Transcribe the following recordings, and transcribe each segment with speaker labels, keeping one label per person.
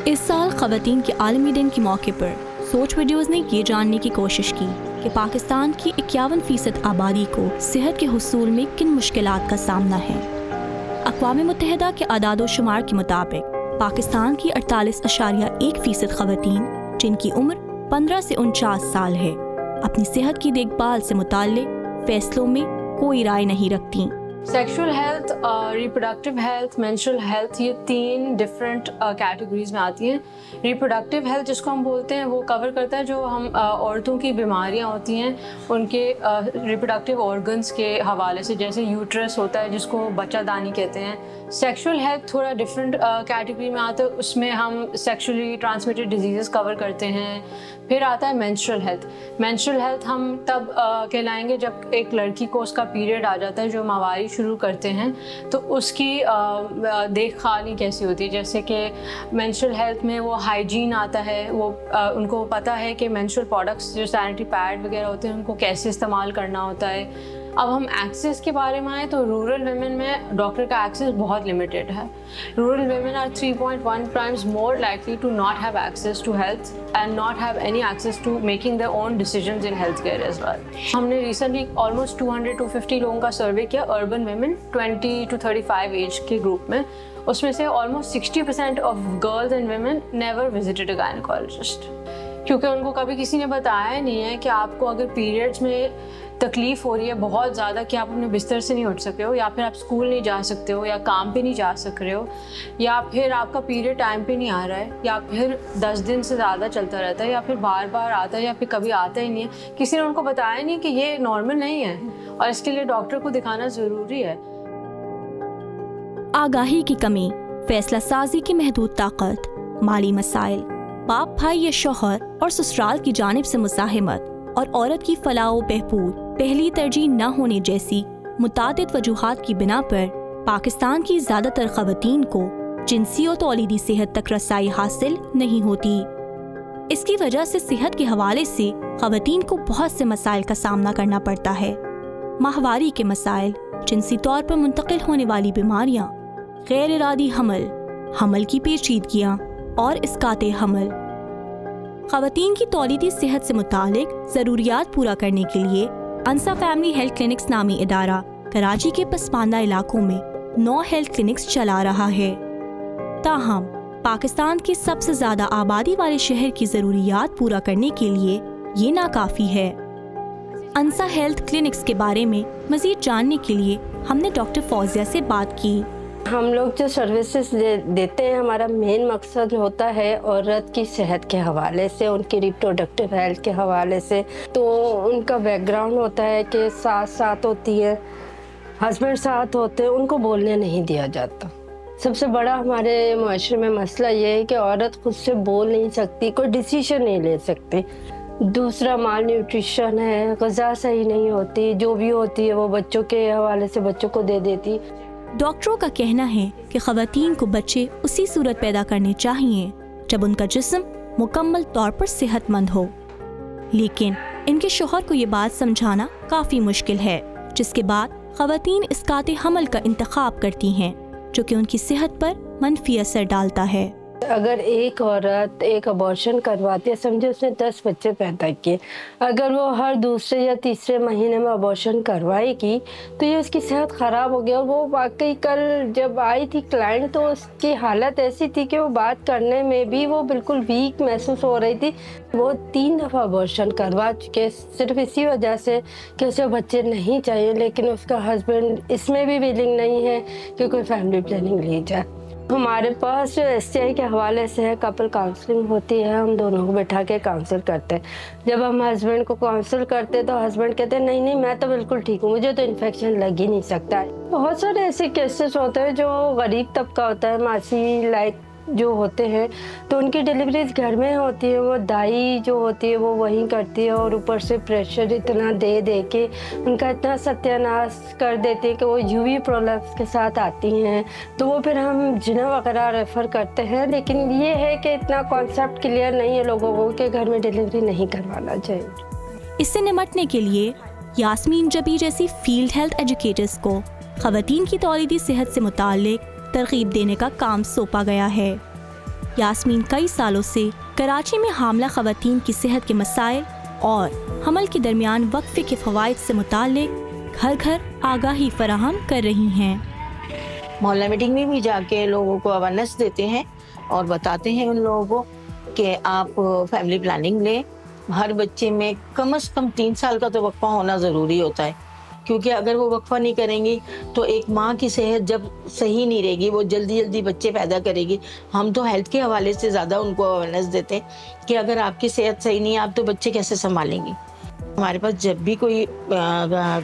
Speaker 1: اس سال خواتین کے عالمی دن کے موقع پر سوچ ویڈیوز نے یہ جاننے کی کوشش کی کہ پاکستان کی 51% آبادی کو صحت کے حصول میں کن مشکلات کا سامنا ہے۔ اقوام متحدہ کے اعداد و شمار کے مطابق پاکستان کی 48.1% خواتین جن کی عمر 15 سے 49 سال ہے اپنی صحت کی دیکھ بھال سے متعلق فیصلوں میں کوئی رائے نہیں رکھتیں۔
Speaker 2: Sexual health, reproductive health, menstrual health, یہ 3 ڈفرینٹ کیٹیگریز میں آتی ہیں۔ ریپروڈکٹیو ہیلتھ جس کو ہم بولتے ہیں وہ کور کرتا ہے جو ہم عورتوں کی بیماریاں ہوتی ہیں ان کے ریپروڈکٹیو آرگنس کے حوالے سے، جیسے یوٹرس ہوتا ہے جس کو بچہ دانی کہتے ہیں۔ سیکشول ہیلتھ تھوڑا ڈفرینٹ کیٹیگری میں آتا ہے، اس میں ہم سیکشولی ٹرانسمیٹڈ ڈیزیزز کور کرتے ہیں۔ پھر آتا ہے مینسٹرل ہیلتھ۔ مینسٹرل ہیلتھ ہم تب کہلائیں گے جب ایک لڑکی کو اس کا پیریڈ آ جاتا ہے، جو ماہواری شروع کرتے ہیں تو اس کی دیکھ بھال کیسی ہوتی ہے، جیسے کہ مینسٹرل ہیلتھ میں وہ ہائیجین آتا ہے، وہ ان کو پتہ ہے کہ مینسٹرل پروڈکٹس جو سینیٹری پیڈ وغیرہ ہوتے ہیں ان کو کیسے استعمال کرنا ہوتا ہے۔ اب ہم ایکسیس کے بارے میں آئیں تو رورل ویمن میں ڈاکٹر کا ایکسیس بہت لمیٹیڈ ہے۔ Rural women are 3.1 times more likely to not have access to health and not have any access to making their own decisions in healthcare as well۔ ہم نے recently almost 200-250 لوگوں کا survey کیا urban women 20 to 35 age کے group میں، اس میں سے almost 60% of girls and women never visited a gynecologist، کیونکہ ان کو کبھی کسی نے بتایا نہیں ہے کہ آپ کو اگر پیریڈز میں تکلیف ہو رہی ہے بہت زیادہ کہ آپ اپنے بستر سے نہیں اٹھ سکتے ہو، یا پھر آپ اسکول نہیں جا سکتے ہو، یا کام پہ نہیں جا سک رہے ہو، یا پھر آپ کا پیریڈ ٹائم پہ نہیں آ رہا ہے، یا پھر 10 دن سے زیادہ چلتا رہتا ہے، یا پھر بار بار آتا ہے، یا پھر کبھی آتا ہی نہیں ہے، کسی نے ان کو بتایا نہیں کہ یہ نارمل نہیں ہے اور اس کے لیے ڈاکٹر کو دکھانا ضروری ہے۔
Speaker 1: آگاہی کی کمی، فیصلہ سازی کی محدود طاقت، مالی مسائل، باپ بھائی یا شوہر اور سسرال کی جانب سے مزاحمت اور عورت کی فلاح و بہبود پہلی ترجیح نہ ہونے جیسی متعدد وجوہات کی بنا پر پاکستان کی زیادہ تر خواتین کو جنسی اور تولیدی صحت تک رسائی حاصل نہیں ہوتی۔ اس کی وجہ سے صحت کے حوالے سے خواتین کو بہت سے مسائل کا سامنا کرنا پڑتا ہے۔ ماہواری کے مسائل، جنسی طور پر منتقل ہونے والی بیماریاں، غیر ارادی حمل، حمل کی پیچیدگیاں اور اسقاط حمل۔ خواتین کی تولیدی صحت سے متعلق ضروریات پورا کرنے کے لیے انسا فیملی ہیلتھ کلینکس نامی ادارہ کراچی کے پسماندہ علاقوں میں 9 ہیلتھ کلینکس چلا رہا ہے۔ تاہم پاکستان کے سب سے زیادہ آبادی والے شہر کی ضروریات پورا کرنے کے لیے یہ ناکافی ہے۔ انسا ہیلتھ کلینکس کے بارے میں مزید جاننے کے لیے ہم نے ڈاکٹر فوزیہ سے بات کی۔
Speaker 3: ہم لوگ جو سروسز دیتے ہیں ہمارا مین مقصد ہوتا ہے عورت کی صحت کے حوالے سے، ان کی ریپروڈکٹیو ہیلتھ کے حوالے سے۔ تو ان کا بیک گراؤنڈ ہوتا ہے کہ ساتھ ہوتی ہے، ہسبینڈ ساتھ ہوتے ہیں، ان کو بولنے نہیں دیا جاتا۔ سب سے بڑا ہمارے معاشرے میں مسئلہ یہ ہے کہ عورت خود سے بول نہیں سکتی، کوئی ڈیسیژن نہیں لے سکتی۔ دوسرا مال نیوٹریشن ہے، غذا صحیح نہیں ہوتی، جو بھی ہوتی ہے وہ بچوں کے حوالے سے بچوں کو دے دیتی۔
Speaker 1: ڈاکٹروں کا کہنا ہے کہ خواتین کو بچے اسی صورت پیدا کرنے چاہیے جب ان کا جسم مکمل طور پر صحت مند ہو، لیکن ان کے شوہر کو یہ بات سمجھانا کافی مشکل ہے، جس کے بعد خواتین اسقاط حمل کا انتخاب کرتی ہیں جو کہ ان کی صحت پر منفی اثر ڈالتا ہے۔
Speaker 3: اگر ایک عورت ایک ابارشن کرواتی ہے، سمجھے اس نے 10 بچے پیدا کیے، اگر وہ ہر دوسرے یا تیسرے مہینے میں ابارشن کروائے گی تو یہ اس کی صحت خراب ہو گیا۔ اور وہ واقعی کل جب آئی تھی کلائنٹ تو اس کی حالت ایسی تھی کہ وہ بات کرنے میں بھی وہ بالکل ویک محسوس ہو رہی تھی۔ وہ 3 دفعہ ابارشن کروا چکے صرف اسی وجہ سے کہ اسے بچے نہیں چاہیے، لیکن اس کا ہسبینڈ اس میں بھی ویلنگ نہیں ہے کہ کوئی فیملی پلاننگ لی جائے۔ ہمارے پاس جو STI کے حوالے سے ہے کپل کاؤنسلنگ ہوتی ہے، ہم دونوں کو بٹھا کے کاؤنسل کرتے ہیں۔ جب ہم ہسبینڈ کو کاؤنسل کرتے تو ہسبینڈ کہتے ہیں نہیں میں تو بالکل ٹھیک ہوں، مجھے تو انفیکشن لگ ہی نہیں سکتا ہے۔ بہت سارے ایسے کیسز ہوتے ہیں جو غریب طبقہ ہوتا ہے، ماسی لائک جو ہوتے ہیں، تو ان کی ڈیلیوریز گھر میں ہوتی ہے، وہ دائی جو ہوتی ہے وہ وہیں کرتی ہے، اور اوپر سے پریشر اتنا دے کے ان کا اتنا ستیہ ناش کر دیتی ہے کہ وہ UV پرولیپس کے ساتھ آتی ہیں، تو وہ پھر ہم جنہ وغیرہ ریفر کرتے ہیں۔ لیکن یہ ہے کہ اتنا کانسیپٹ کلیئر نہیں ہے لوگوں کو کہ گھر میں ڈیلیوری نہیں کروانا چاہیے۔
Speaker 1: اس سے نمٹنے کے لیے یاسمین جبی جیسی فیلڈ ہیلتھ ایجوکیٹرز کو خواتین کی تولیدی صحت سے متعلق ترغیب دینے کا کام سونپا گیا ہے۔ یاسمین کئی سالوں سے کراچی میں حاملہ خواتین کی صحت کے مسائل اور حمل کے درمیان وقفے کے فوائد سے متعلق گھر گھر آگاہی فراہم کر رہی ہیں۔
Speaker 4: محلہ میٹنگ میں بھی جا کے لوگوں کو اویئرنیس دیتے ہیں اور بتاتے ہیں ان لوگوں کو کہ آپ فیملی پلاننگ لیں۔ ہر بچے میں کم از کم 3 سال کا تو وقفہ ہونا ضروری ہوتا ہے، کیونکہ اگر وہ وقفہ نہیں کریں گی تو ایک ماں کی صحت جب صحیح نہیں رہے گی وہ جلدی جلدی بچے پیدا کرے گی۔ ہم تو ہیلتھ کے حوالے سے زیادہ ان کو اویئرنیس دیتے ہیں کہ اگر آپ کی صحت صحیح نہیں ہے آپ تو بچے کیسے سنبھالیں گی۔ ہمارے پاس جب بھی کوئی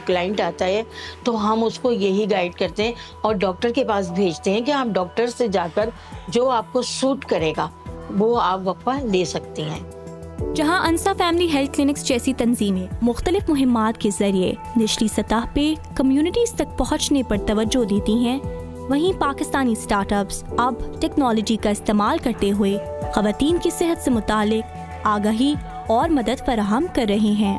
Speaker 4: کلائنٹ آتا ہے تو ہم اس کو یہی گائیڈ کرتے ہیں اور ڈاکٹر کے پاس بھیجتے ہیں کہ آپ ڈاکٹر سے جا کر جو آپ کو سوٹ کرے گا وہ آپ وقفہ لے سکتی ہیں۔
Speaker 1: جہاں انسا فیملی ہیلتھ کلینکس جیسی تنظیمیں مختلف مہمات کے ذریعے نچلی سطح پہ کمیونٹیز تک پہنچنے پر توجہ دیتی ہیں، وہیں پاکستانی اسٹارٹ اپس اب ٹیکنالوجی کا استعمال کرتے ہوئے خواتین کی صحت سے متعلق آگاہی اور مدد فراہم کر رہے ہیں۔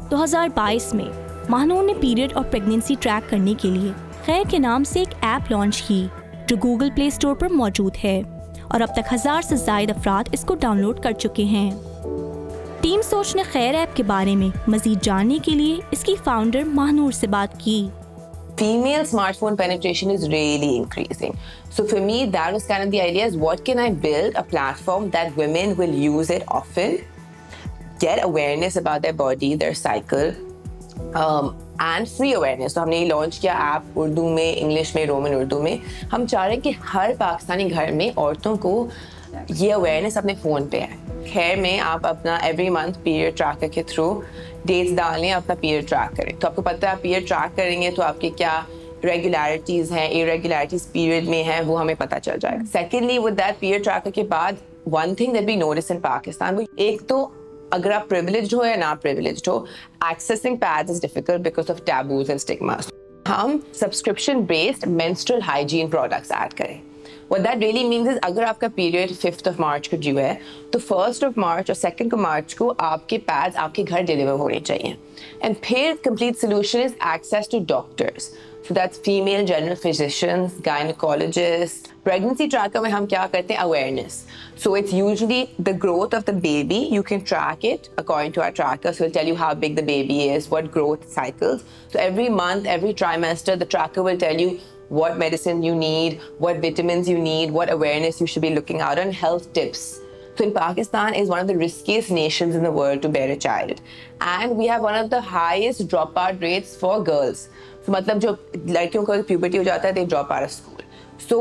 Speaker 1: 2022 میں ماہنور نے پیریڈ اور پریگنینسی ٹریک کرنے کے لیے خیر کے نام سے ایک ایپ لانچ کی جو گوگل پلے اسٹور پر موجود ہے اور اب تک 1000 سے زائد افراد اس کو ڈاؤن لوڈ کر چکے ہیں۔ ٹیم سوچ نے خیر ایپ کے بارے میں مزید جاننے کے لیے اس کی فاؤنڈر ماہنور سے بات کی۔
Speaker 5: Female smartphone penetration is really increasing. So for me, that was kind of the idea is what can I build a platform that women will use it often, get awareness about their body, their cycle, and free awareness. تو ہم نے یہ launch کیا app Urdu میں، English میں، Roman Urdu میں۔ ہم چاہ رہے ہیں کہ ہر پاکستانی گھر میں عورتوں کو یہ اویئرنیس اپنے فون پہ ہے۔ خیر میں آپ اپنا ایوری منتھ پیریڈ ٹریکر کے تھرو ڈیٹس ڈالیں، اپنا پیریڈ ٹریک کریں تو آپ کو پتہ ہے آپ پیریڈ ٹریک کریں گے تو آپ کے کیا ریگولیرٹیز ہیں، irregularities پیریڈ میں ہیں، وہ ہمیں پتہ چل جائے گا۔ Secondly with that period tracker کے بعد one thing that we notice in Pakistan, ایک تو اگر آپ پریویلیجڈ ہو یا نا پریویلیجڈ ہو، accessing pads is difficult because of taboos and stigmas. ہم subscription based menstrual hygiene products add کریں۔ What that really means is اگر آپ کا پیریڈ 5th of March کو ڈیو ہے تو 1st of March اور 2nd of March کو آپ کے پیڈز آپ کے گھر ڈیلیور ہونے چاہیے۔ اینڈ پھر complete solution is access to doctors, so that's female general physicians, gynecologists. Pregnancy tracker میں ہم کیا کرتے ہیں؟ awareness. So it's usually the growth of the baby. You can track it according to our tracker. So it'll tell you how big the baby is, what growth cycles. So every month, every trimester, the tracker will tell you what medicine you need, what vitamins you need, what awareness you should be looking out on, health tips. So in Pakistan is one of the riskiest nations in the world to bear a child. And we have one of the highest dropout rates for girls. So مطلب جو لڑکیوں کو puberty ہو جاتا ہے they drop out of school. So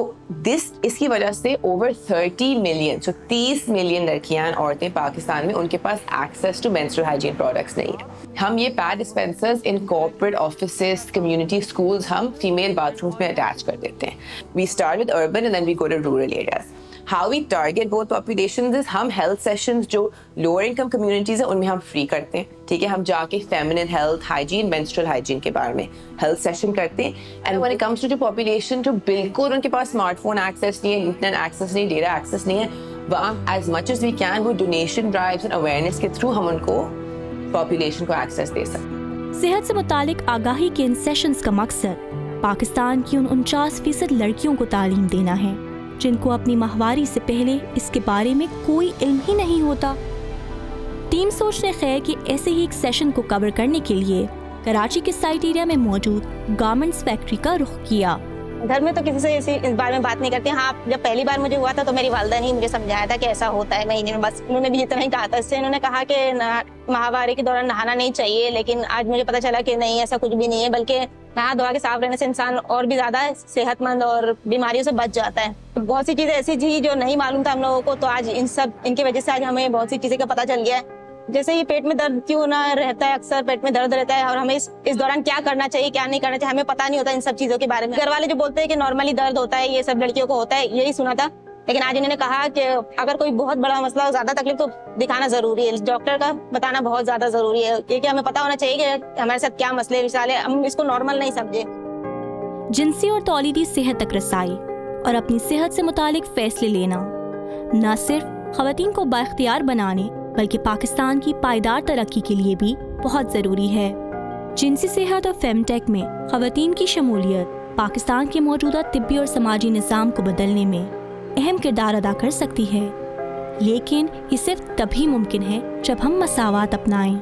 Speaker 5: اس کی وجہ سے over 30 million, so 30 million لڑکیاں عورتیں پاکستان میں ان کے پاس access to menstrual hygiene products نہیں ہے۔ ہم یہ پیڈ ڈسپینسرز ان corporate offices, community schools ہم female bathrooms میں اٹیچ کر دیتے ہیں۔ We start with urban and then we go to rural areas. How we target both populations is ہم health sessions جو lower income communities ہیں ان میں ہم free کرتے ہیں، ٹھیک ہے، ہم جا کے feminine health, hygiene, menstrual hygiene کے بارے میں health session کرتے ہیں۔ and when it comes to the population جو بالکل ان کے پاس smart phone access نہیں ہے، internet access نہیں، data access نہیں ہے، وہاں as much as we can وہ donation drives and awareness کے through ہم ان کو population کو access دے سکتے ہیں۔
Speaker 1: صحت سے متعلق آگاہی کے ان سیشنز کا مقصد پاکستان کی ان 49% لڑکیوں کو تعلیم دینا ہے جن کو اپنی ماہواری سے پہلے اس کے بارے میں کوئی علم ہی نہیں ہوتا۔ ٹیم سوچ نے خیر کے ایسے ہی ایک سیشن کو کور کرنے کے لیے کراچی کے سائٹ ایریا میں موجود گارمنٹس فیکٹری کا رخ کیا۔
Speaker 6: گھر میں تو کسی سے اس بارے میں بات نہیں کرتے۔ ہاں جب پہلی بار مجھے ہوا تھا تو میری والدہ نے مجھے سمجھایا تھا کہ ایسا ہوتا ہے مہینے میں، بس انہوں نے بھی اتنا ہی کہا تھا۔ اس سے انہوں نے کہا کہ ماہواری کے دوران نہانا نہیں چاہیے، لیکن آج مجھے پتہ چلا کہ نہیں، ایسا کچھ بھی نہیں ہے، بلکہ نہا دھوا کے صاف رہنے سے انسان اور بھی زیادہ صحت مند اور بیماریوں سے بچ جاتا ہے۔ بہت سی چیزیں ایسی تھی جو نہیں معلوم تھا ہم لوگوں کو، تو آج ان کی وجہ سے آج ہمیں بہت سی چیزیں کا پتہ چل گیا ہے۔ جیسے یہ پیٹ میں درد کیوں نہ رہتا ہے، اکثر پیٹ میں درد رہتا ہے اور ہمیں اس دوران کیا کرنا چاہیے کیا نہیں کرنا چاہیے ہمیں پتہ نہیں ہوتا ان سب چیزوں کے بارے میں۔ گھر والے جو بولتے ہیں کہ نارملی درد ہوتا ہے، یہ سب لڑکیوں کو ہوتا ہے، یہی سنا تھا، لیکن آج انہوں نے کہا کہ اگر کوئی بہت بڑا مسئلہ زیادہ تکلیف تو دکھانا ضروری ہے، ڈاکٹر کا بتانا بہت زیادہ ضروری ہے، کیونکہ ہمیں پتہ ہونا چاہیے کہ ہمارے ساتھ کیا مسئلے وسائل ہیں، ہم اس کو نارمل نہیں سمجھے۔
Speaker 1: جنسی اور تولیدی صحت تک رسائی اور اپنی صحت سے متعلق فیصلے لینا نہ صرف خواتین کو بااختیار بنانے بلکہ پاکستان کی پائیدار ترقی کے لیے بھی بہت ضروری ہے۔ جنسی صحت اور فیم ٹیک میں خواتین کی شمولیت پاکستان کے موجودہ طبی اور سماجی نظام کو بدلنے میں اہم کردار ادا کر سکتی ہے، لیکن یہ صرف تبھی ممکن ہے جب ہم مساوات اپنائیں۔